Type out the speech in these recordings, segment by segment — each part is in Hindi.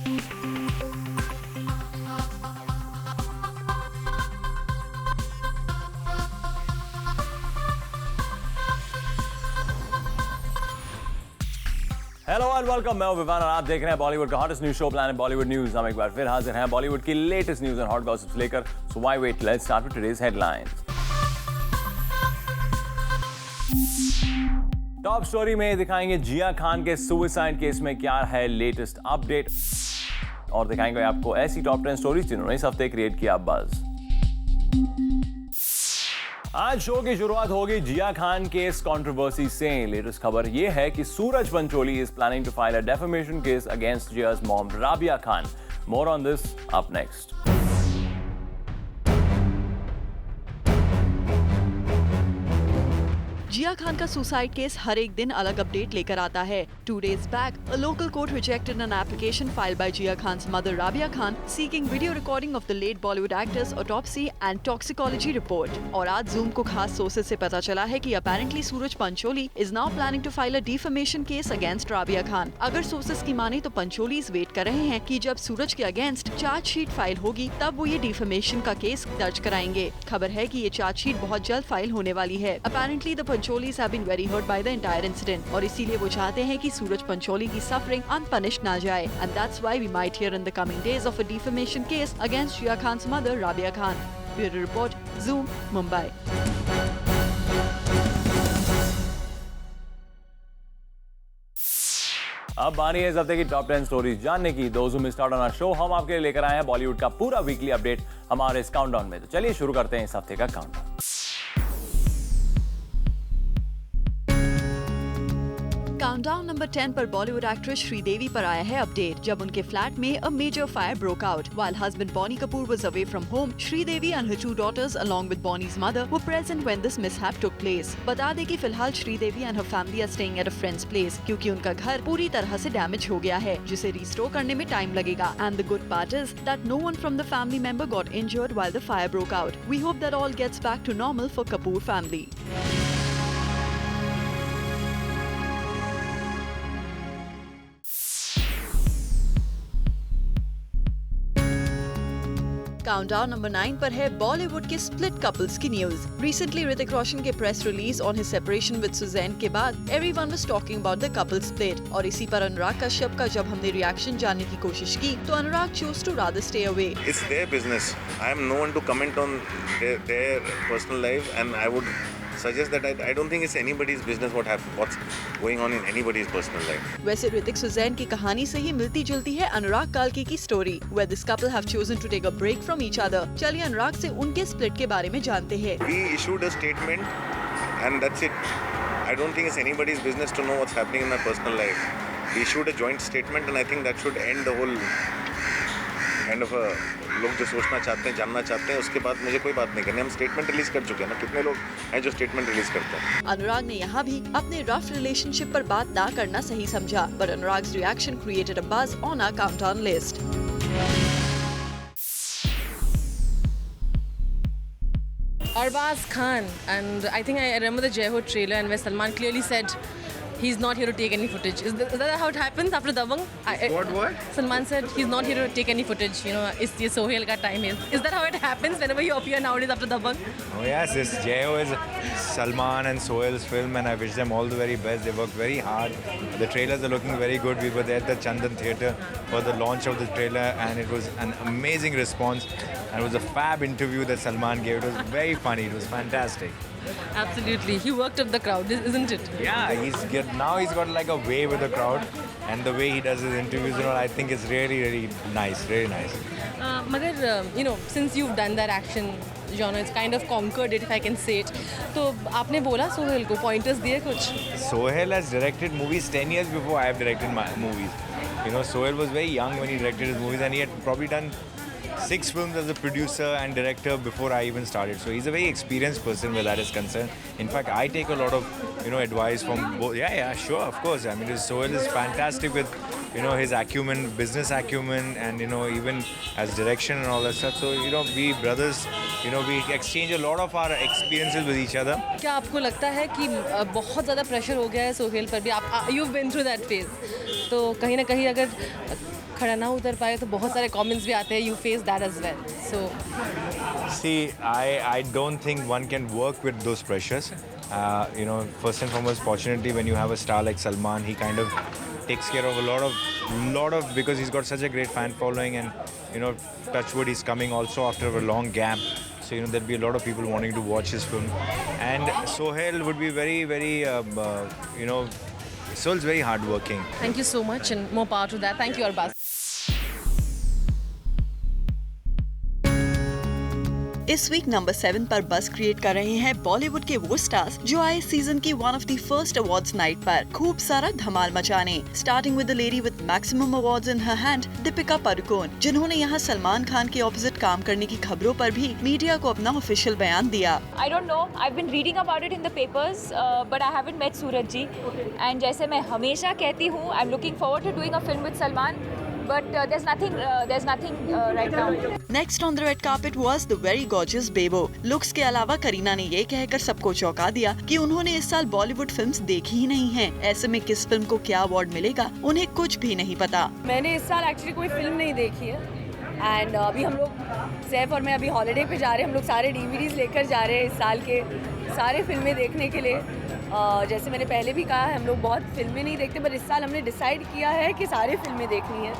हेलो एंड वेलकम, मैं हूं विवान और आप देख रहे हैं बॉलीवुड का hottest news show planet Bollywood news. हम एक बार फिर हाजिर हैं बॉलीवुड की latest news and hot gossips लेकर। So why wait, let's start with today's headlines. Top story में दिखाएंगे जिया खान के सुसाइड केस में क्या है लेटेस्ट अपडेट, और दिखाएंगे आपको ऐसी टॉप 10 स्टोरीज जिन्होंने इस हफ्ते क्रिएट किया बज़। आज शो की शुरुआत होगी जिया खान केस कंट्रोवर्सी से। लेटेस्ट खबर यह है कि Sooraj Pancholi is planning to file a defamation case against Jiah's mom Rabia Khan. More on this up next. Jiah Khan का सुसाइड केस हर एक दिन अलग अपडेट लेकर आता है। 2 days back, a local court rejected an application filed by Jia Khan's mother Rabia Khan seeking video recording of the late Bollywood actor's autopsy and toxicology report. और आज Zoom को खास सोर्सेज से पता चला है कि apparently Suraj Pancholi is now planning to file a defamation case against Rabia Khan. अगर सोर्सेज की माने तो पंचोली वेट कर रहे हैं कि जब सूरज के अगेंस्ट चार्जशीट फाइल होगी तब वो ये डिफेमेशन का केस दर्ज कराएंगे। खबर है कि ये चार्जशीट बहुत जल्द फाइल होने वाली है। Apparently the Pancholis have been very hurt by the entire incident और इसीलिए वो चाहते हैं कि सूरज पंचोली की सफरिंग अनपनिश्ड ना जाए, and that's why we might hear in the coming days of a defamation case against Jia Khan's mother Rabia Khan. Bureau Report, Zoom, Mumbai. अब बारी है इस हफ्ते की टॉप 10 स्टोरीज जानने की। दोस्त who missed out on our show, हम आपके लिए लेकर आए हैं बॉलीवुड का पूरा वीकली अपडेट हमारे इस काउंटडाउन में। तो चलिए शुरू करते हैं इस हफ्ते का काउंटडाउन। काउंटडाउन नंबर 10 पर बॉलीवुड एक्ट्रेस श्रीदेवी पर आया है अपडेट। जब उनके फ्लैट में a major fire broke out while husband Boney Kapoor was away from home, Sridevi and her 2 daughters along with Bonnie's mother were present when this mishap took place. बता दें कि फिलहाल Sridevi and her family are staying at a friend's place क्योंकि उनका घर पूरी तरह से डैमेज हो गया है जिसे रिस्टोर करने में टाइम लगेगा। And the good part is that no one from the family member got injured while the fire broke out. We hope that all gets back to normal for Kapoor family. Countdown number 9 पर है बॉलीवुड के स्प्लिट कपल्स की न्यूज। रिसेंटली ऋतिक रोशन के press release on his separation with Sussanne के बाद everyone was talking about the couple split, और इसी पर अनुराग कश्यप का जब हमने रिएक्शन जानने की कोशिश की तो Anurag choose to rather stay away. It's their business. I am no one to comment on their personal life, and I would suggest that I don't think it's anybody's business what's going on in anybody's personal life. वैसे ऋतिक सुजैन की कहानी से ही मिलती जुलती है अनुराग काल्की की story, where this couple have chosen to take a break from each other. चलिए अनुराग से उनके स्प्लिट के बारे में जानते हैं। We issued a statement, and that's it. I don't think it's anybody's business to know what's happening in my personal life. We issued a joint statement, and I think that should end the whole kind of a लोग जो सोचना चाहते हैं, जानना चाहते हैं, उसके बाद मुझे कोई बात नहीं करनी। हम स्टेटमेंट रिलीज कर चुके हैं ना, कितने लोग हैं जो स्टेटमेंट रिलीज करते हैं। अनुराग ने यहाँ भी अपने रफ रिलेशनशिप पर बात ना करना सही समझा, but Anurag's reaction created a buzz on our countdown list. Arbaz Khan, and I think I remember the Jai Ho trailer and where Salman clearly said he's not here to take any footage. Is that how it happens after Dabang? What? Salman said he's not here to take any footage. You know, it's ये Sohail का time is. Is that how it happens whenever you appear nowadays after Dabang? Oh yes, this Jai-O is Salman and Sohail's film, and I wish them all the very best. They worked very hard. The trailers are looking very good. We were there at the Chandan Theatre for the launch of the trailer, and it was an amazing response. And it was a fab interview that Salman gave. It was very funny. It was fantastic. Absolutely, he worked up the crowd, isn't it? Yeah, now he's got like a way with the crowd, and the way he does his interviews and all, I think it's really, really nice, really nice. Magar, you know, since you've done that action genre, it's kind of conquered it, if I can say it. तो आपने बोला सोहेल को pointers दिए कुछ? Sohail has directed movies 10 years before I have directed my movies. You know, Sohail was very young when he directed his movies, and he had probably done 6 films as a producer and director before I even started. So he's a very experienced person where that is concerned. In fact, I take a lot of, advice from both. Yeah, sure, of course. I mean, Sohail is fantastic with, his acumen, business acumen, and, even as direction and all that stuff. So, we brothers, we exchange a lot of our experiences with each other. क्या आपको लगता है कि बहुत ज़्यादा प्रेशर हो गया है सोहेल पर भी? You've been through that phase. तो कहीं ना कहीं अगर खड़ा ना उतर पाए तो बहुत सारे कमेंट्स भी आते हैं, you face that as well. So See, I don't think one can work with those pressures. First and foremost, fortunately, when you have a star like Salman, he kind of takes care of a lot of because he's got such a great fan following, and touchwood, he's coming also after a long gap. So there'll be a lot of people wanting to watch his film, and Sohail would be very, very, Sohail's very hardworking. thank you so much and more power to that. Thank you, Arbaz. इस वीक नंबर 7 पर बस क्रिएट कर रहे हैं बॉलीवुड के वो स्टार्स जो आए सीजन की one of the first awards night पर खूब सारा धमाल मचाने. Starting with the lady with maximum awards in her hand, Deepika Padukone, जिन्होंने यहाँ सलमान खान के ऑपोजिट काम करने की खबरों पर भी मीडिया को अपना ऑफिशियल बयान दिया. I don't know. I've been reading about it in the papers, but I haven't met Suraj ji. And जैसे मैं हमेशा कहती हूँ, I'm looking forward to doing a film with Salman. But there's nothing right now. Next on the red carpet was the very gorgeous Bebo. Looks के अलावा करीना ने ये कहकर सबको चौंका दिया कि उन्होंने इस साल बॉलीवुड फिल्म्स देखी ही नहीं हैं. ऐसे में किस फिल्म को क्या अवार्ड मिलेगा उन्हें कुछ भी नहीं पता. मैंने इस साल एक्चुअली कोई फिल्म नहीं देखी है एंड अभी हम लोग सैफ और मैं अभी हॉलिडे पे जा रहे हैं. हम लोग सारे DVDs लेकर जा रहे हैं इस साल के सारे फिल्में देखने के लिए. जैसे मैंने पहले भी कहा हम लोग बहुत फिल्में नहीं देखते, पर इस साल हमने डिसाइड किया है कि सारे फिल्में देखनी है.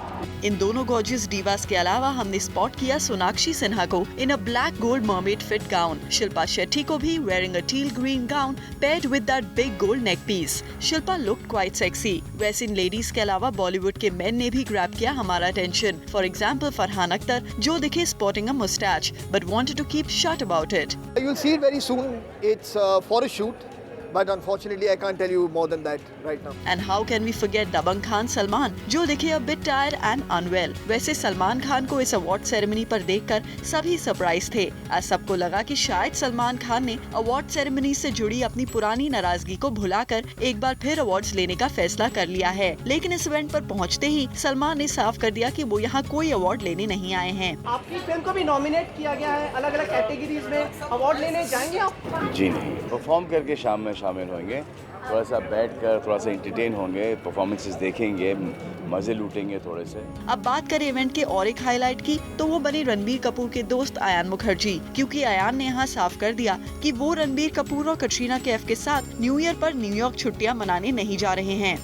इन दोनों गॉर्जियस डीवास के अलावा हमने स्पॉट किया सोनाक्षी सिन्हा को in a black gold mermaid fit gown. Shilpa Shetty को भी wearing a teal green gown paired with that big gold neck piece. Shilpa looked quite sexy. वैसे इन लेडीज के अलावा बॉलीवुड के मेन ने भी ग्रैब किया हमारा attention. For example Farhan Akhtar, जो दिखे spotting a moustache but wanted to keep shut about it. You'll see it very soon. It's for a shoot. But unfortunately, I can't tell you more than that right now. And how can we forget Dabangg Khan Salman, जो दिखे a bit tired and unwell. वैसे सलमान खान को इस अवार्ड सेरेमनी पर देखकर सभी सरप्राइज थे. आज सबको लगा कि शायद सलमान खान ने अवार्ड सेरेमनी से जुड़ी अपनी पुरानी नाराजगी को भुलाकर एक बार फिर अवार्ड्स लेने का फैसला कर लिया है. लेकिन इस इवेंट पर पहुंचते ही सलमान ने साफ कर दिया कि वो यहाँ कोई अवार्ड लेने नहीं आए हैं. आपकी फिल्म को भी नॉमिनेट किया गया है अलग अलग कैटेगरीज में. अवार्ड लेने जाएंगे आप? जी नहीं, परफॉर्म करके शाम में शामिल होंगे. थोड़ा सा बैठकर थोड़ा सा एंटरटेन होंगे, परफॉर्मेंसेस देखेंगे, मजे लूटेंगे थोड़े से. अब बात करें इवेंट के और एक हाईलाइट की तो वो बने रणबीर कपूर के दोस्त अयान मुखर्जी, क्योंकि अयान ने यहाँ साफ कर दिया कि वो रणबीर कपूर और कटरीना कैफ के साथ न्यू ईयर पर न्यूयॉर्क छुट्टियाँ मनाने नहीं जा रहे हैं.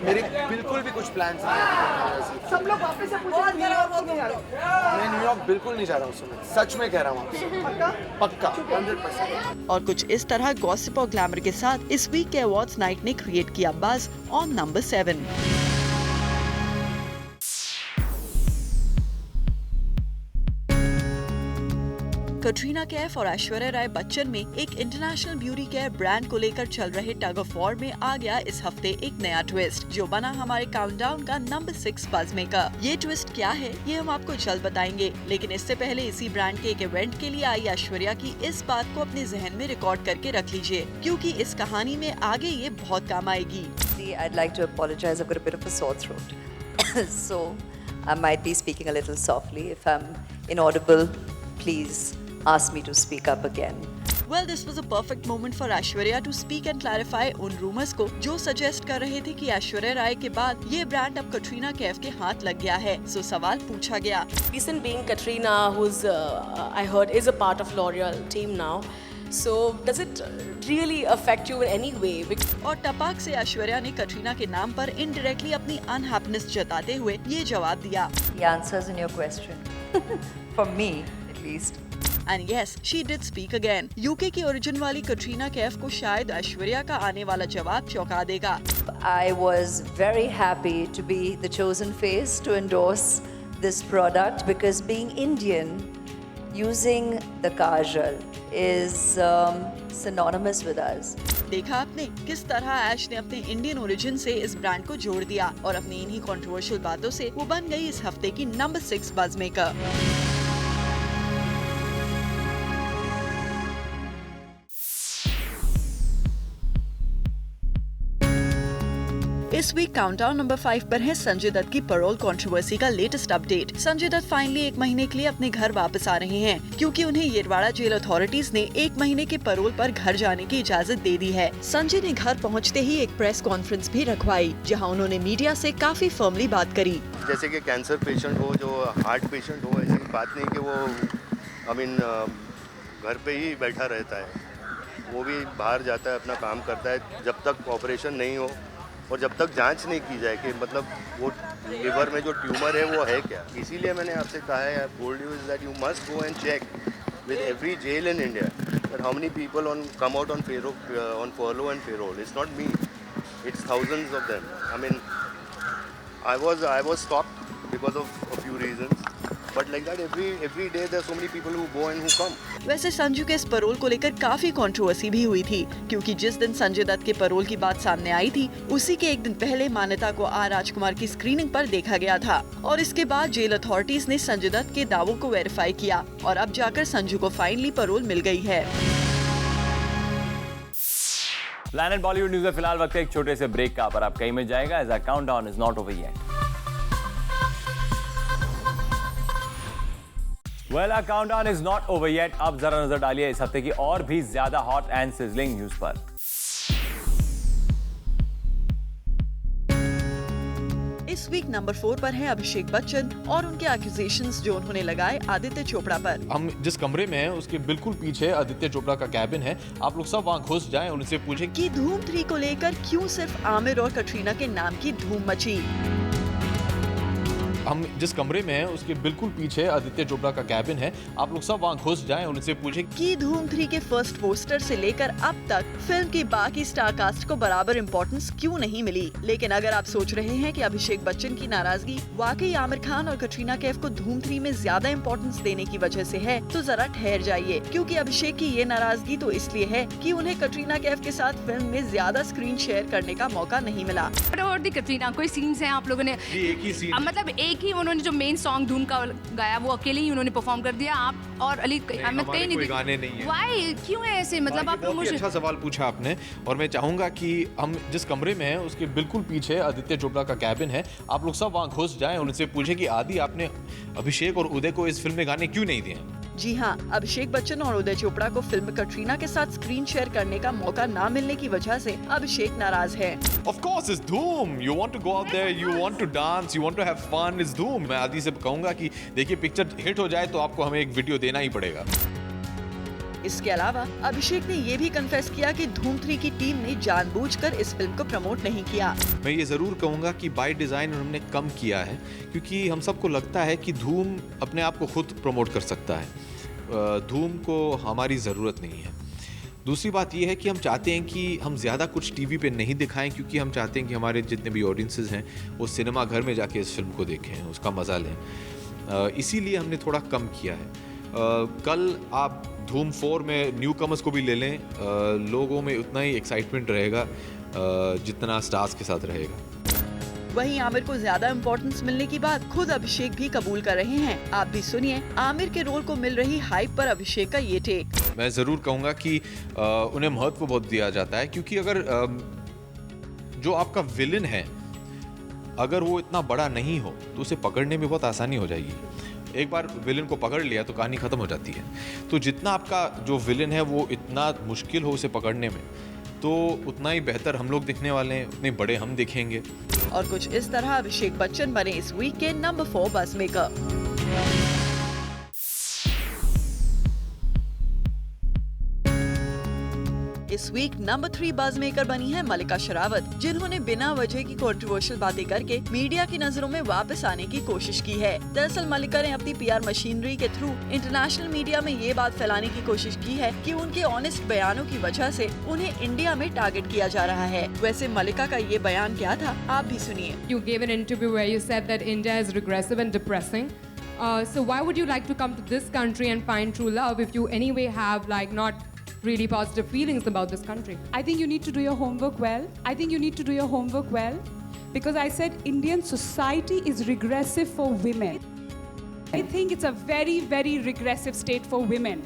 मेरे बिल्कुल भी कुछ प्लान्स नहीं. सब लोग वापस से पूछे मैं न्यूयॉर्क बिल्कुल नहीं जा रहा हूँ. सच में कह रहा हूँ. पक्का 100%. और कुछ इस तरह गॉसिप और ग्लैमर के साथ इस वीक के अवार्ड्स नाइट ने क्रिएट किया buzz on number 7. Katrina Kaif और ऐश्वर्या राय बच्चन में एक इंटरनेशनल ब्यूटी केयर ब्रांड को लेकर चल रहे टग ऑफ वॉर में आ गया इस हफ्ते एक नया ट्विस्ट, जो बना हमारे काउंटडाउन का नंबर 6 बज़ मेकर. ये ट्विस्ट क्या है ये हम आपको जल्द बताएंगे, लेकिन इससे पहले इसी ब्रांड के एक इवेंट के लिए आई ऐश्वर्या की इस बात को अपने जहन में रिकॉर्ड करके रख लीजिए, क्योंकि इस कहानी में आगे ये बहुत काम आएगी. I'd like to apologize. I've got a bit of a sore throat. So I might be speaking a little softly. If I'm inaudible, please ask me to speak up again. Well, this was a perfect moment for Aishwarya to speak and clarify उन rumors को जो suggest कर रहे थे कि ऐश्वर्या राय के बाद ये ब्रांड अब कटरीना कैफ के हाथ लग गया है. सो सवाल पूछा गया. Reason being Katrina, who's I heard is a part of L'Oreal team now. So does it really affect you in any way? और टपाक से ऐश्वर्या ने कटरीना के नाम पर इनडायरेक्टली अपनी अनहैप्पीनेस जताते हुए ये जवाब दिया. The answers in your question, for me at least. And yes, she did speak again. UK की ओरिजिन वाली कटरीना कैफ को शायद ऐश्वर्या का आने वाला जवाब चौंका देगा. I was very happy to be the chosen face to endorse this product because being Indian, using the kajal is synonymous with us. देखा आपने किस तरह ऐश ने अपने इंडियन ओरिजिन से इस ब्रांड को जोड़ दिया और अपनी इन्हीं कंट्रोवर्शियल बातों से वो बन गई इस हफ्ते की नंबर 6 बज़ मेकर. इस वीक काउंटडाउन नंबर 5 पर है संजय दत्त की पैरोल कंट्रोवर्सी का latest update. Sanjay Dutt finally 1 महीने के लिए अपने घर वापस आ रहे हैं, क्योंकि उन्हें येरवाड़ा जेल अथॉरिटीज ने 1 महीने के पैरोल पर घर जाने की इजाजत दे दी है। संजय ने घर पहुंचते ही एक प्रेस कॉन्फ्रेंस भी रखवाई, जहां उन्होंने मीडिया से काफी फर्मली बात करी। जैसे कि कैंसर पेशेंट हो, जो हार्ट पेशेंट हो, ऐसी बात नहीं कि वो घर पे ही बैठा रहता है। वो भी बाहर जाता है, अपना काम करता है जब तक ऑपरेशन नहीं हो और जब तक जांच नहीं की जाए कि मतलब वो लिवर में जो ट्यूमर है वो है क्या। इसीलिए मैंने आपसे कहा है, I told you is that you must go and check with every jail in India that how many people come out on furlough and payroll. It's not me, it's thousands of them. I mean, I was stopped because of a few reasons, but like that every day there are so many people who go and who come. वैसे संजू के इस पैरोल को लेकर काफी कंट्रोवर्सी भी हुई थी, क्योंकि जिस दिन संजय दत्त के पैरोल की बात सामने आई थी, उसी के एक दिन पहले मान्यता को आर राजकुमार की स्क्रीनिंग पर देखा गया था और इसके बाद जेल अथॉरिटीज ने संजय दत्त के दावों को वेरीफाई किया और अब जाकर संजू को फाइनली पैरोल मिल गई है। प्लैनेट बॉलीवुड न्यूज में फिलहाल वक्त है एक छोटे से ब्रेक का, पर आप कहीं में जाएगा as a countdown is not over yet. Well, our countdown is not over yet. अब जरा नजर डालिए इस हफ्ते की और भी ज्यादा हॉट एंड सिजलिंग न्यूज पर। इस वीक नंबर 4 पर है अभिषेक बच्चन और उनके एक्यूजेशंस जो उन्होंने लगाए आदित्य चोपड़ा पर। हम जिस कमरे में हैं उसके बिल्कुल पीछे आदित्य चोपड़ा का कैबिन है। आप लोग सब वहाँ घुस जाएं और उनसे पूछें कि धूम 3 को लेकर क्यों सिर्फ आमिर और कटरीना के नाम की धूम मची। हम जिस कमरे में हैं उसके बिल्कुल पीछे आदित्य चोपड़ा का कैबिन है। आप लोग सब वहाँ घुस जाएं और उनसे पूछें कि धूम 3 के फर्स्ट पोस्टर से लेकर अब तक फिल्म की बाकी स्टार कास्ट को बराबर इम्पोर्टेंस क्यों नहीं मिली। लेकिन अगर आप सोच रहे हैं कि अभिषेक बच्चन की नाराजगी वाकई आमिर खान और कटरीना कैफ को धूम 3 में ज्यादा इम्पोर्टेंस देने की वजह से है, तो जरा ठहर जाइए, क्योंकि अभिषेक की ये नाराजगी तो इसलिए है कि उन्हें कटरीना कैफ के साथ फिल्म में ज्यादा स्क्रीन शेयर करने का मौका नहीं मिला। कटरीना कोई सीन्स हैं आप लोगों ने, एक ही सीन मतलब एक ही उन्होंने जो मेन सॉन्ग धूम का गाया वो अकेले ही उन्होंने परफॉर्म कर दिया। आप और अली अहमद कहीं नहीं, गाने नहीं है। Why? क्यों है ऐसे? मतलब आप बहुत अच्छा सवाल पूछा आपने और मैं चाहूंगा कि हम जिस कमरे में हैं उसके बिल्कुल पीछे आदित्य चोपड़ा का कैबिन है। आप लोग सब वहाँ घुस जाएं और उनसे पूछें कि आदि आपने अभिषेक और उदय को इस फिल्म में गाने क्यों नहीं दिए। जी हाँ, अभिषेक बच्चन और उदय चोपड़ा को फिल्म कटरीना के साथ स्क्रीन शेयर करने का मौका ना मिलने की वजह से अभिषेक नाराज है। Of course, it's Dhoom. You want to go out there, you want to dance, you want to have fun. It's Dhoom. मैं आदि से कहूँगा कि देखिए पिक्चर हिट हो जाए तो आपको हमें एक वीडियो देना ही पड़ेगा। इसके अलावा अभिषेक ने ये भी कन्फेस किया कि धूम 3 की टीम ने जानबूझकर इस फिल्म को प्रमोट नहीं किया। मैं ये जरूर कहूँगा कि बाय डिजाइन उन्होंने कम किया है, क्योंकि हम सबको लगता है कि धूम अपने आप को खुद प्रमोट कर सकता है। धूम को हमारी ज़रूरत नहीं है। दूसरी बात यह है कि हम चाहते हैं कि हम ज़्यादा कुछ टीवी पे नहीं दिखाएं, क्योंकि हम चाहते हैं कि हमारे जितने भी ऑडियंसेस हैं वो सिनेमा घर में जाके इस फिल्म को देखें, उसका मज़ा लें। इसीलिए हमने थोड़ा कम किया है। कल आप धूम 4 में न्यू कमर्स को भी ले लें, लोगों में उतना ही एक्साइटमेंट रहेगा जितना स्टार्स के साथ रहेगा। वहीं आमिर को ज्यादा इम्पोर्टेंस मिलने की बात खुद अभिषेक भी कबूल कर रहे हैं। आप भी सुनिए आमिर के रोल को मिल रही हाइप पर अभिषेक का ये टेक। मैं ज़रूर कहूँगा कि उन्हें महत्व बहुत दिया जाता है, क्योंकि अगर जो आपका विलन है अगर वो इतना बड़ा नहीं हो तो उसे पकड़ने में बहुत आसानी हो जाएगी। एक बार विलन को पकड़ लिया तो कहानी ख़त्म हो जाती है। तो जितना आपका जो विलन है वो इतना मुश्किल हो उसे पकड़ने में, तो उतना ही बेहतर हम लोग दिखने वाले हैं, उतने बड़े हम दिखेंगे। और कुछ इस तरह अभिषेक बच्चन बने इस वीक के नंबर 4 बस मेकर। इस वीक नंबर 3 बज मेकर बनी है मल्लिका शेरावत, जिन्होंने बिना वजह की कंट्रोवर्शियल बातें करके मीडिया की नजरों में वापस आने की कोशिश की है। दरअसल मल्लिका ने अपनी PR मशीनरी के थ्रू इंटरनेशनल मीडिया में ये बात फैलाने की कोशिश की है कि उनके ऑनेस्ट बयानों की वजह से उन्हें इंडिया में टारगेट किया जा रहा है। वैसे मल्लिका का ये बयान क्या था, आप भी सुनिए। You gave an interview where you said that India is regressive and depressing. So why would you like to come to this country and find true love if you anyway have not really positive feelings about this country? I think you need to do your homework well. Because I said Indian society is regressive for women. I think it's a very, very regressive state for women.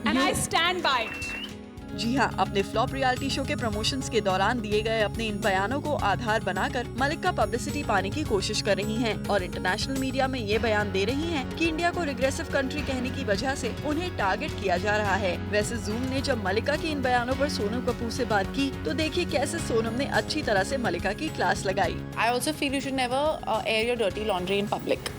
And I stand by it. जी हाँ, अपने फ्लॉप रियलिटी शो के प्रमोशंस के दौरान दिए गए अपने इन बयानों को आधार बनाकर मलिका पब्लिसिटी पाने की कोशिश कर रही हैं और इंटरनेशनल मीडिया में ये बयान दे रही हैं कि इंडिया को रिग्रेसिव कंट्री कहने की वजह से उन्हें टारगेट किया जा रहा है। वैसे जूम ने जब मलिका के इन बयानों पर सोनम कपूर से बात की तो देखिए कैसे सोनम ने अच्छी तरह से मलिका की क्लास लगाई। I also feel you should never air your dirty laundry in public.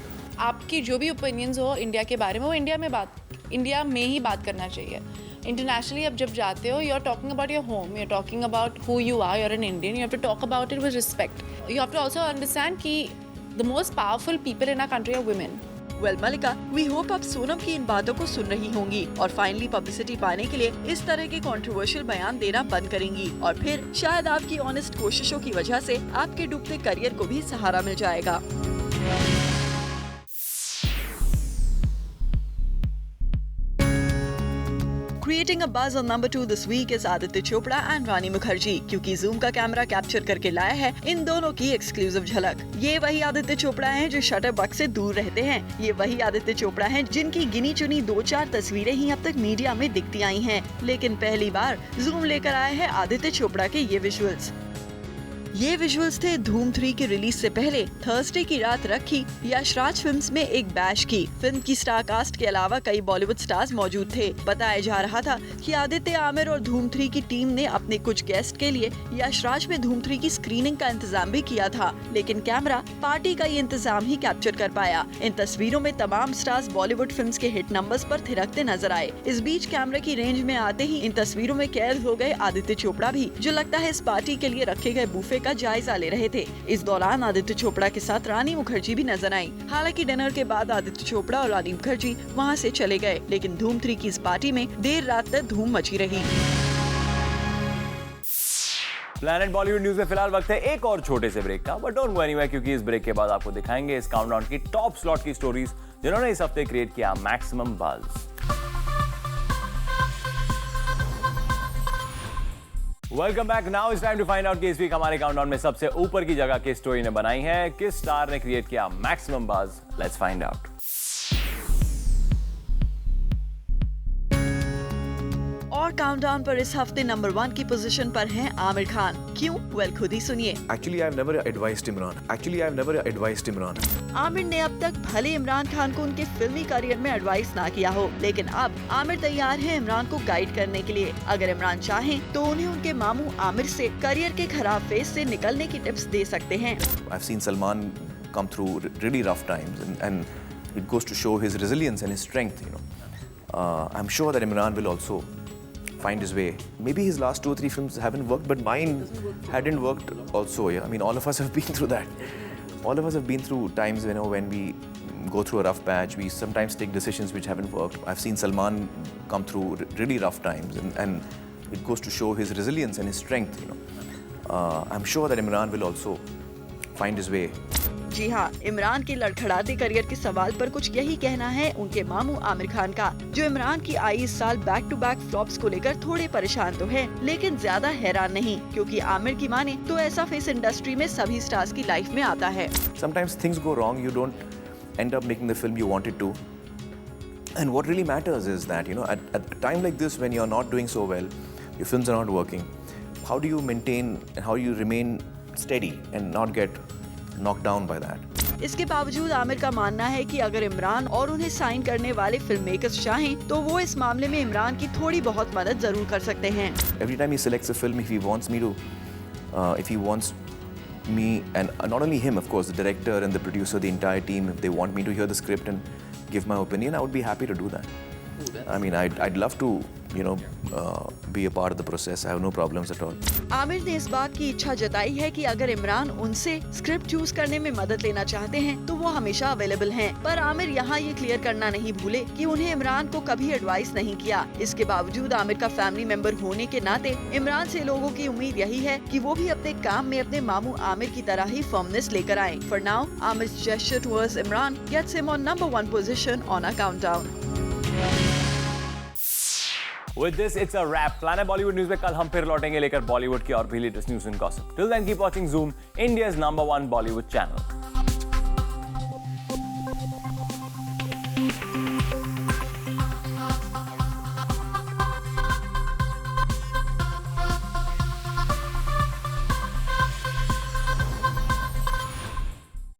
आपकी जो भी ओपिनियंस हो इंडिया के बारे में वो इंडिया में ही बात करना चाहिए। इंटरनेशनली अब जब जाते हो, you are talking about your home, you are talking about who you are, you are an Indian, you have to talk about it with respect. You have to also understand कि the most powerful people in our country are women. Well Mallika, we hope आप सोनम की इन बातों को सुन रही होंगी और फाइनली पब्लिसिटी पाने के लिए इस तरह के कंट्रोवर्शियल बयान देना बंद करेंगी और फिर शायद आपकी ऑनेस्ट कोशिशों की वजह से आपके डूबते करियर को भी सहारा मिल जाएगा। Creating a buzz on number 2 this week is Aditya Chopra and Rani Mukherjee क्योंकि Zoom का कैमरा कैप्चर करके लाया है इन दोनों की एक्सक्लूसिव झलक। ये वही आदित्य चोपड़ा हैं जो शटर बक्स से दूर रहते हैं। ये वही आदित्य चोपड़ा हैं जिनकी गिनी चुनी 2-4 तस्वीरें ही अब तक मीडिया में दिखती आई हैं। लेकिन पहली बार Zoom लेकर आए हैं आदित्य चोपड़ा के ये विजुअल्स। ये विजुअल्स थे धूम 3 की रिलीज से पहले थर्सडे की रात रखी यशराज फिल्म्स में एक बैश की। फिल्म की स्टार कास्ट के अलावा कई बॉलीवुड स्टार्स मौजूद थे। बताया जा रहा था कि आदित्य आमिर और धूम 3 की टीम ने अपने कुछ गेस्ट के लिए यशराज में धूम 3 की स्क्रीनिंग का इंतजाम भी किया था, लेकिन कैमरा पार्टी का ये इंतजाम ही कैप्चर कर पाया। इन तस्वीरों में तमाम स्टार्स बॉलीवुड फिल्म्स के हिट नंबर्स पर थिरकते नजर आए। इस बीच कैमरे की रेंज में आते ही इन तस्वीरों में कैद हो गए आदित्य चोपड़ा भी, जो लगता है इस पार्टी के लिए रखे गए बुफे का जायजा ले रहे थे। इस दौरान आदित्य चोपड़ा के साथ रानी मुखर्जी भी नजर आई। हालांकि डिनर के बाद आदित्य चोपड़ा और रानी मुखर्जी वहां से चले गए, लेकिन धूम 3 की इस पार्टी में देर रात तक धूम मची रही। प्लैनेट बॉलीवुड न्यूज में फिलहाल वक्त है एक और छोटे से ब्रेक का, बट डोंट गो एनीवेयर क्योंकि इस ब्रेक के बाद आपको दिखाएंगे इस काउंटडाउन की टॉप स्लॉट की स्टोरीज जिन्होंने इस हफ्ते क्रिएट किया maximum buzz. Welcome back. Now it's time to find out कि इस वीक हमारे काउंटडाउन में सबसे ऊपर की जगह किस स्टोरी ने बनाई है, किस स्टार ने क्रिएट किया maximum buzz. Let's find out. और काउंटडाउन पर इस हफ्ते नंबर 1 की पोजीशन पर हैं आमिर खान। क्यों? वेल खुद ही सुनिए। Actually, I've never advised Imran. Aamir ने अब तक भले इमरान खान को उनके फिल्मी करियर में एडवाइस ना किया हो, लेकिन अब आमिर तैयार है इमरान को गाइड करने के लिए। अगर इमरान चाहें तो उन्हें उनके मामू आमिर से करियर के खराब फेज से निकलने की टिप्स दे सकते हैं। I've seen Salman come through really rough times, and it goes to show his resilience and his strength. I'm sure that Imran will also find his way. Maybe his last 2 or 3 films haven't worked, but mine hadn't worked also. Yeah, I mean, all of us have been through that. All of us have been through times, when we go through a rough patch, we sometimes take decisions which haven't worked. I've seen Salman come through really rough times, and it goes to show his resilience and his strength. I'm sure that Imran will also find his way. जी हाँ, इमरान के लड़खड़ाते करियर के सवाल पर कुछ यही कहना है उनके मामू आमिर खान का, जो इमरान की आई इस साल बैक टू बैक फ्लॉप्स को लेकर थोड़े परेशान तो हैं, लेकिन ज्यादा हैरान नहीं, क्योंकि आमिर की माने तो ऐसा फेस इंडस्ट्री में सभी स्टार्स की लाइफ में आता है। Sometimes things go wrong, you don't end up making the film you wanted to. And what really matters is that, at a time like this when you're not doing so well, your films are not working, how do you maintain and how do you remain steady and not get knocked down by that? इसके बावजूद आमिर का मानना है कि अगर इमरान और उन्हें साइन करने वाले फिल्म मेकर्स चाहें तो वो इस मामले में इमरान की थोड़ी बहुत मदद जरूर कर सकते हैं। Every time he selects a film, if he wants me and not only him, of course, the director and the producer, the entire team, if they want me to hear the script and give my opinion, I would be happy to do that. I mean, I'd love to, be a part of the process. I have no problems at all. Aamir ने इस बात की इच्छा जताई है कि अगर इमरान उनसे स्क्रिप्ट चूज करने में मदद लेना चाहते हैं तो वो हमेशा अवेलेबल हैं। पर आमिर यहाँ ये क्लियर करना नहीं भूले कि उन्हें इमरान को कभी एडवाइस नहीं किया। इसके बावजूद आमिर का फैमिली मेंबर होने के नाते इमरान से लोगों की उम्मीद यही है कि वो भी अपने काम में अपने मामू आमिर की तरह ही फर्मनेस लेकर आए। For now, Amir's gesture towards Imran gets him on number 1 position on our countdown. With this, it's a wrap. Planet Bollywood News में कल हम फिर लौटेंगे लेकर बॉलीवुड की और भी latest news and gossip. Till then, keep watching Zoom, India's number 1 Bollywood channel.